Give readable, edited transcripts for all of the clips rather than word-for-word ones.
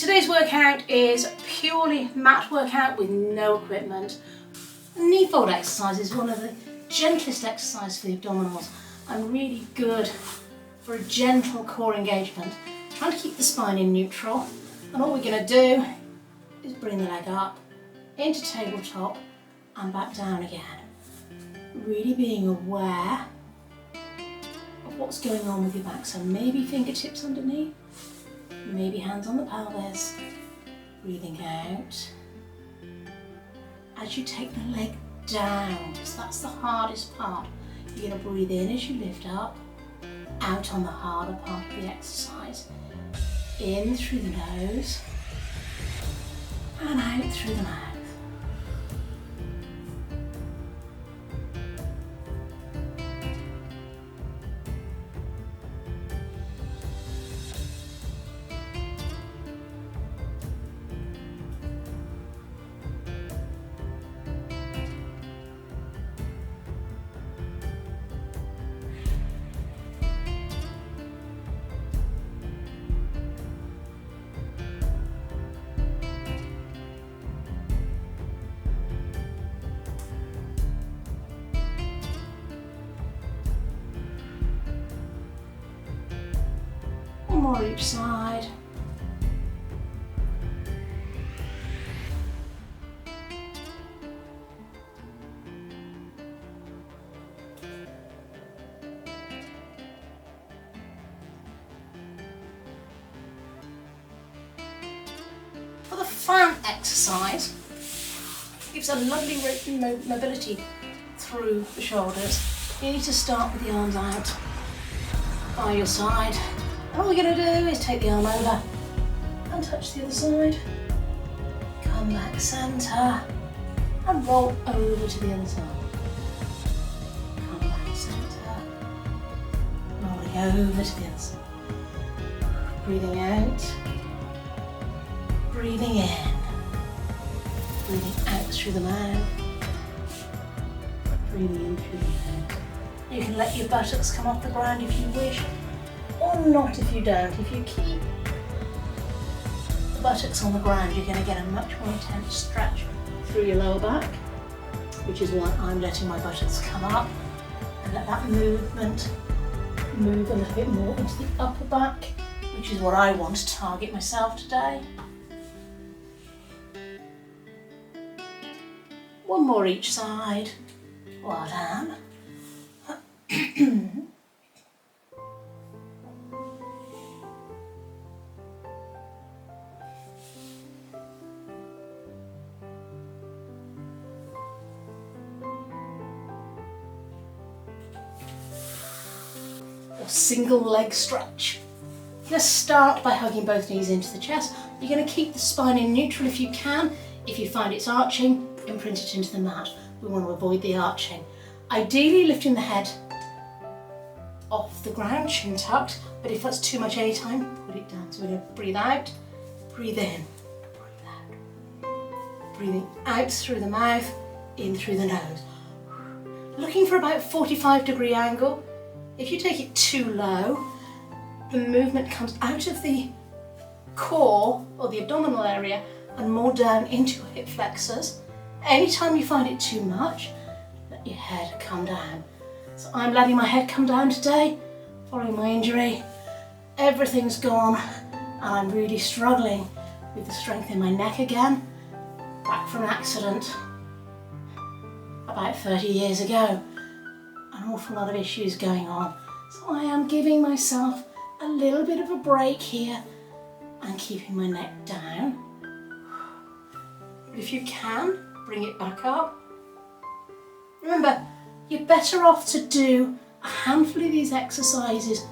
Today's workout is purely mat workout with no equipment. The knee fold exercise is one of the gentlest exercises for the abdominals and really good for a gentle core engagement. Trying to keep the spine in neutral, and all we're going to do is bring the leg up into tabletop and back down again. Really being aware of what's going on with your back. So maybe fingertips underneath, maybe hands on the pelvis. Breathing out as you take the leg down, because that's the hardest part. You're going to breathe in as you lift up, out on the harder part of the exercise. In through the nose and out through the mouth. One more each side. For the fan exercise, gives a lovely mobility through the shoulders. You need to start with the arms out by your side. All we're going to do is take the arm over and touch the other side. Come back centre and roll over to the other side. Come back centre, rolling over to the other side. Breathing out, breathing in, breathing out through the mouth, breathing in through the nose. You can let your buttocks come off the ground if you wish, or not if you don't. If you keep the buttocks on the ground, you're going to get a much more intense stretch through your lower back, which is why I'm letting my buttocks come up and let that movement move a little bit more into the upper back, which is what I want to target myself today. One more each side. Well done. Or single leg stretch. You're going to start by hugging both knees into the chest. You're going to keep the spine in neutral if you can. If you find it's arching, imprint it into the mat. We want to avoid the arching. Ideally lifting the head off the ground, chin tucked, but if that's too much anytime, put it down. So we're going to breathe out, breathe in, breathe out. Breathing out through the mouth, in through the nose. Looking for about 45-degree angle. If you take it too low, the movement comes out of the core or the abdominal area and more down into your hip flexors. Anytime you find it too much, let your head come down. So I'm letting my head come down today, following my injury. Everything's gone and I'm really struggling with the strength in my neck again. Back from an accident about 30 years ago. An awful lot of issues going on. So I am giving myself a little bit of a break here and keeping my neck down. But if you can, bring it back up. Remember, you're better off to do a handful of these exercises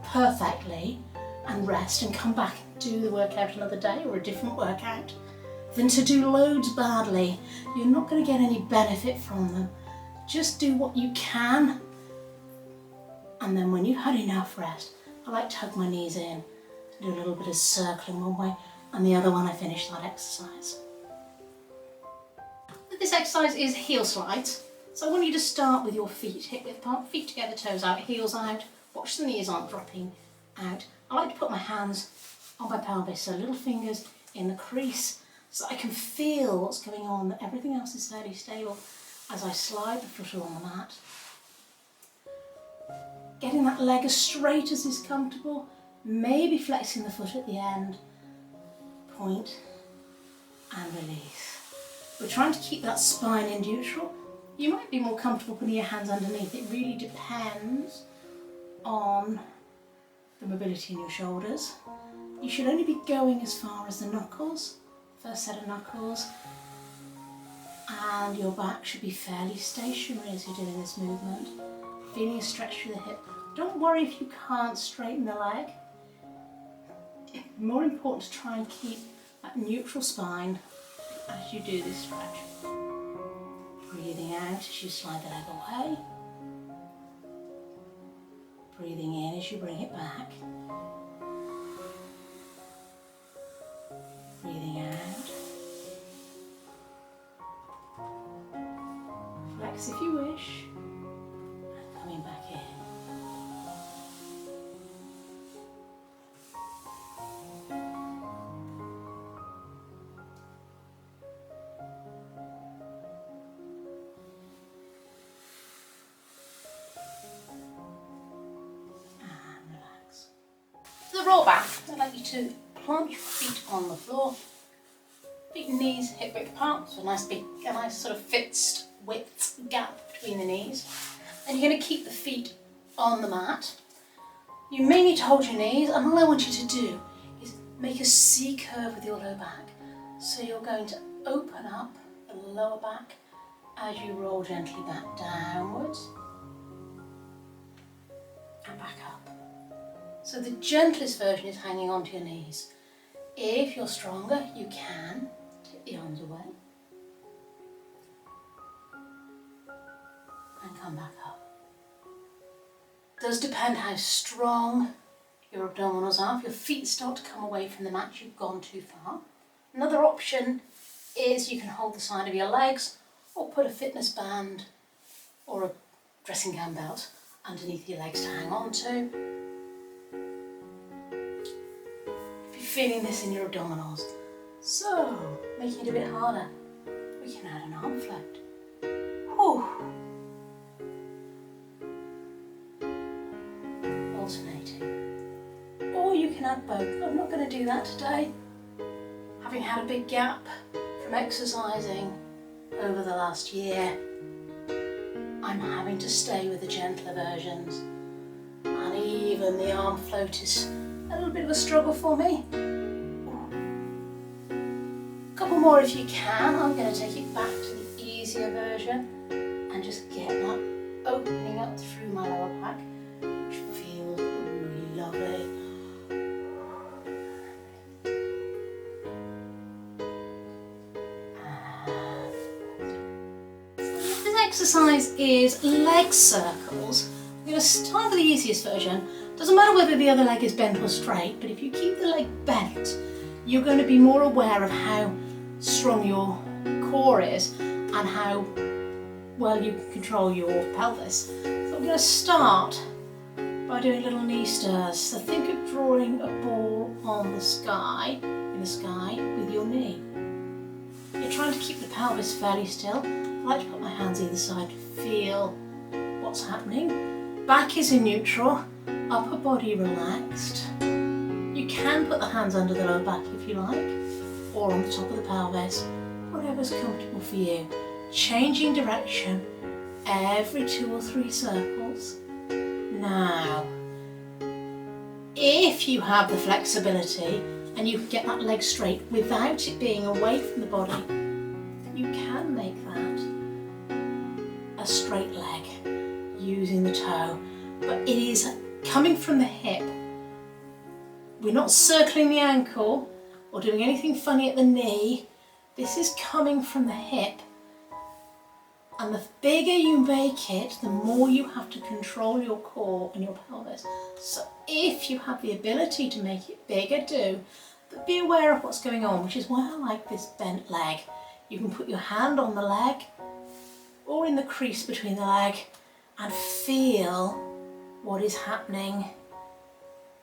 perfectly and rest and come back and do the workout another day or a different workout than to do loads badly. You're not going to get any benefit from them. Just do what you can, and then when you've had enough rest, I like to hug my knees in, do a little bit of circling one way and the other when I finish that exercise. This exercise is heel slides, so I want you to start with your feet hip width apart, feet together, toes out, heels out. Watch the knees aren't dropping out. I like to put my hands on my pelvis, so little fingers in the crease so I can feel what's going on, that everything else is fairly stable as I slide the foot along the mat. Getting that leg as straight as is comfortable, maybe flexing the foot at the end, point and release. We're trying to keep that spine in neutral. You might be more comfortable putting your hands underneath. It really depends on the mobility in your shoulders. You should only be going as far as the knuckles, first set of knuckles, and your back should be fairly stationary as you're doing this movement. Feeling a stretch through the hip. Don't worry if you can't straighten the leg. More important to try and keep that neutral spine as you do this stretch. Breathing out as you slide the leg away. Breathing in as you bring it back. Breathing out. Flex if you wish. And coming back in. Roll back. I'd like you to plant your feet on the floor, feet and knees hip width apart, so a nice sort of fixed width gap between the knees. And you're going to keep the feet on the mat. You may need to hold your knees, and all I want you to do is make a C curve with your low back. So you're going to open up the lower back as you roll gently back downwards and back up. So the gentlest version is hanging onto your knees. If you're stronger, you can take the arms away and come back up. It does depend how strong your abdominals are. If your feet start to come away from the mat, you've gone too far. Another option is you can hold the side of your legs or put a fitness band or a dressing gown belt underneath your legs to hang on to. Feeling this in your abdominals. So, making it a bit harder, we can add an arm float. Whew. Alternating. Or you can add both. I'm not going to do that today. Having had a big gap from exercising over the last year, I'm having to stay with the gentler versions. And even the arm float is a little bit of a struggle for me. A couple more if you can. I'm going to take it back to the easier version and just get that opening up through my lower back, which feels really lovely. This exercise is leg circles. I'm going to start with the easiest version. Doesn't matter whether the other leg is bent or straight, but if you keep the leg bent, you're going to be more aware of how strong your core is and how well you can control your pelvis. So I'm going to start by doing little knee stirs. So think of drawing a ball on the sky, in the sky, with your knee. You're trying to keep the pelvis fairly still. I like to put my hands either side to feel what's happening. Back is in neutral. Upper body relaxed. You can put the hands under the lower back if you like, or on the top of the pelvis, whatever's comfortable for you. Changing direction every 2 or 3 circles. Now, if you have the flexibility and you can get that leg straight without it being away from the body, you can make that a straight leg using the toe, but it is coming from the hip. We're not circling the ankle or doing anything funny at the knee. This is coming from the hip. And the bigger you make it, the more you have to control your core and your pelvis. So if you have the ability to make it bigger, do. But be aware of what's going on, which is why I like this bent leg. You can put your hand on the leg or in the crease between the leg and feel what is happening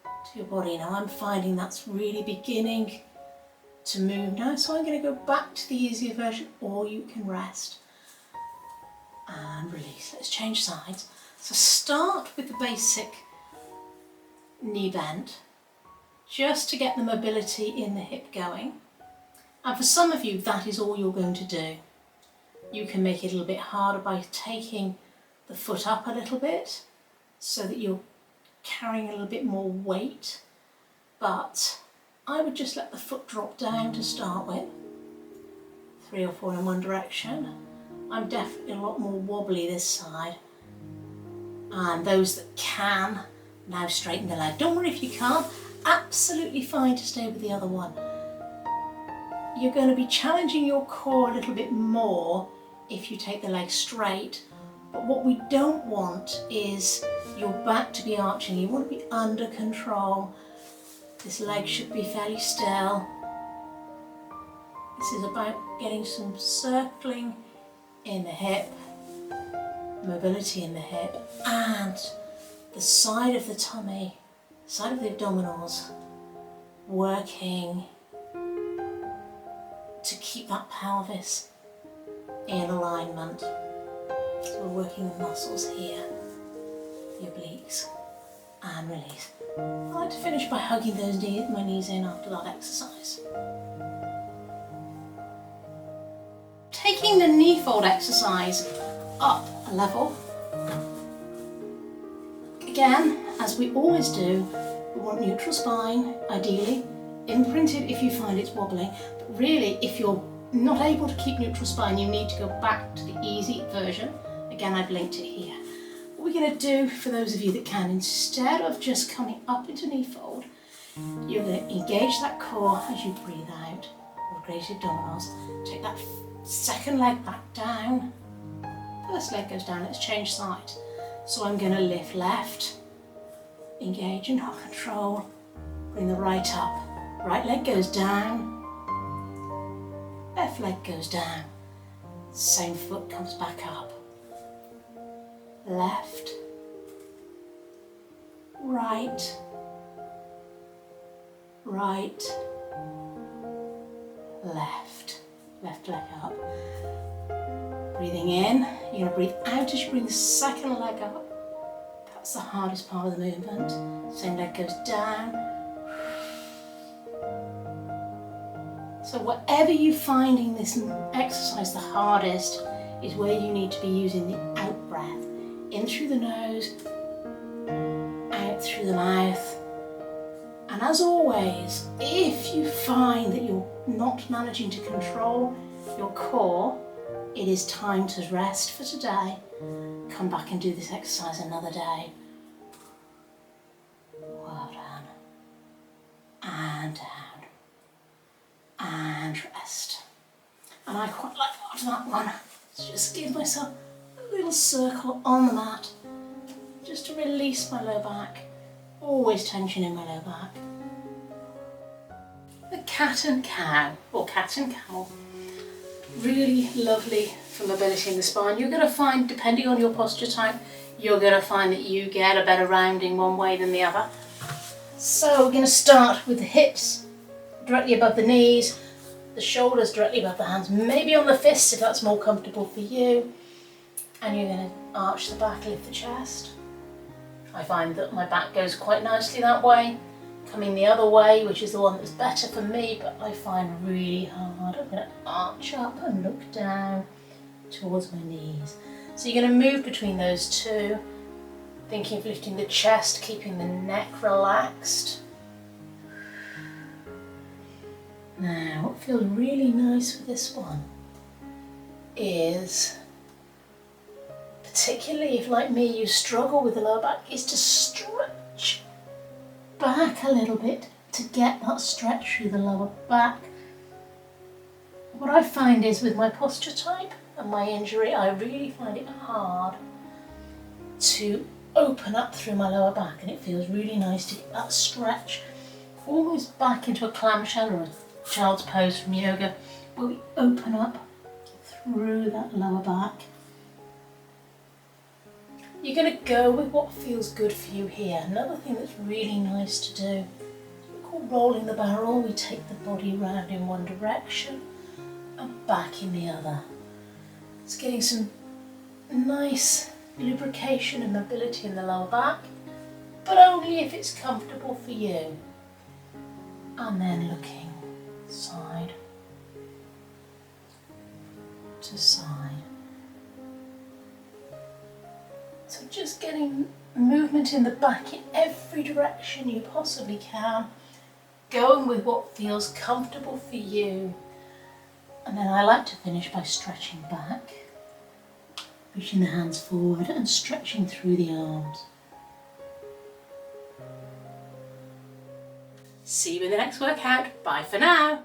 to your body. Now I'm finding that's really beginning to move now, so I'm going to go back to the easier version, or you can rest and release. Let's change sides. So start with the basic knee bend, just to get the mobility in the hip going. And for some of you, that is all you're going to do. You can make it a little bit harder by taking the foot up a little bit, so that you're carrying a little bit more weight, but I would just let the foot drop down to start with. 3 or 4 in one direction. I'm definitely a lot more wobbly this side. And those that can, now straighten the leg. Don't worry if you can't, absolutely fine to stay with the other one. You're going to be challenging your core a little bit more if you take the leg straight, but what we don't want is your back to be arching. You want to be under control. This leg should be fairly still. This is about getting some circling in the hip, mobility in the hip, and the side of the tummy, side of the abdominals, working to keep that pelvis in alignment. So we're working the muscles here, the obliques, and release. I like to finish by hugging my knees in after that exercise. Taking the knee fold exercise up a level. Again, as we always do, we want neutral spine, ideally imprinted if you find it's wobbling, but really if you're not able to keep neutral spine, you need to go back to the easy version. Again, I've linked it here. What we're going to do, for those of you that can, instead of just coming up into knee fold, you're going to engage that core as you breathe out, rotated abdominals. Take that second leg back down. First leg goes down, let's change sides. So I'm going to lift left, engage and hold control, bring the right up. Right leg goes down, left leg goes down, same foot comes back up. Left, right, right, left. Left leg up. Breathing in, you're going to breathe out as you bring the second leg up. That's the hardest part of the movement. Same leg goes down. So whatever you're finding this exercise the hardest is where you need to be using the out breath. In through the nose, out through the mouth. And as always, if you find that you're not managing to control your core, it is time to rest for today. Come back and do this exercise another day. Well done. And down. And rest. And I quite like after that one, just give myself a little circle on the mat, just to release my low back. Always tension in my low back. The cat and cow, or cat and camel. Really lovely for mobility in the spine. You're going to find, depending on your posture type, you're going to find that you get a better rounding one way than the other. So we're going to start with the hips directly above the knees, the shoulders directly above the hands, maybe on the fists if that's more comfortable for you. And you're going to arch the back, lift the chest. I find that my back goes quite nicely that way. Coming the other way, which is the one that's better for me, but I find really hard. I'm going to arch up and look down towards my knees. So you're going to move between those two, thinking of lifting the chest, keeping the neck relaxed. Now, what feels really nice for this one is, particularly if, like me, you struggle with the lower back, is to stretch back a little bit to get that stretch through the lower back. What I find is with my posture type and my injury, I really find it hard to open up through my lower back, and it feels really nice to get that stretch almost back into a clamshell or a child's pose from yoga, where we open up through that lower back. You're going to go with what feels good for you here. Another thing that's really nice to do, we call rolling the barrel, we take the body round in one direction and back in the other. It's getting some nice lubrication and mobility in the lower back, but only if it's comfortable for you. And then looking side to side. So just getting movement in the back in every direction you possibly can, going with what feels comfortable for you. And then I like to finish by stretching back, reaching the hands forward and stretching through the arms. See you in the next workout. Bye for now.